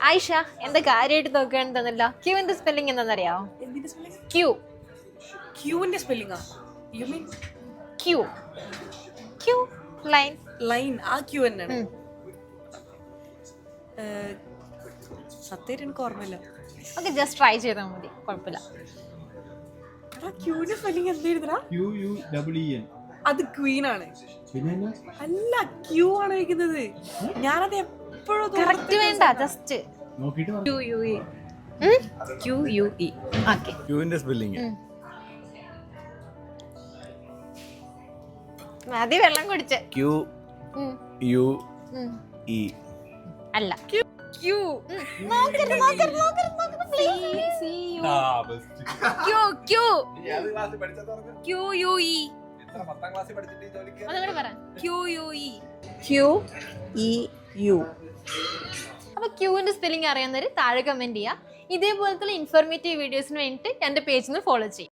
ആയിഷ എന്താ കാര്യമായിട്ട് നോക്കുകയാണെന്നല്ല ക്യൂവിന്റെ സ്പെല്ലിംഗ് എന്താണെന്നറിയാവോ? ക്യൂ. ക്യൂവിന്റെ സ്പെല്ലിംഗാ? You mean Q. Queue line. Line. ആ ക്യൂ തന്നെയാണ്. സത്യമായിട്ട് എനിക്ക് ഓർമ്മയില്ല. ഓക്കെ, ജസ്റ്റ് ട്രൈ ചെയ്താൽ മതി, കുഴപ്പമില്ല. ക്യൂവിന്റെ സ്പെല്ലിംഗ് എന്തായിരുന്നാ? അത് ക്വീൻ ആണ്. അല്ല, ക്യൂ ആണ് വയ്ക്കുന്നത്. ഞാനത് എപ്പോഴും കറക്റ്റ് വേണ്ട, ജസ്റ്റ് QUE. ഓക്കെ. ക്യൂവിന്റെ സ്പെല്ലിംഗ് മതി, വെള്ളം കുടിച്ച്. QUE അല്ല. ക്യൂ. അപ്പൊ ക്യൂവിന്റെ സ്പെല്ലിംഗ് അറിയാവുന്നവര് താഴെ കമന്റ് ചെയ്യുക. ഇതേപോലത്തെ ഇൻഫോർമേറ്റീവ് വീഡിയോസിന് വേണ്ടിയിട്ട് എന്റെ പേജിൽ നിന്ന് ഫോളോ ചെയ്യും.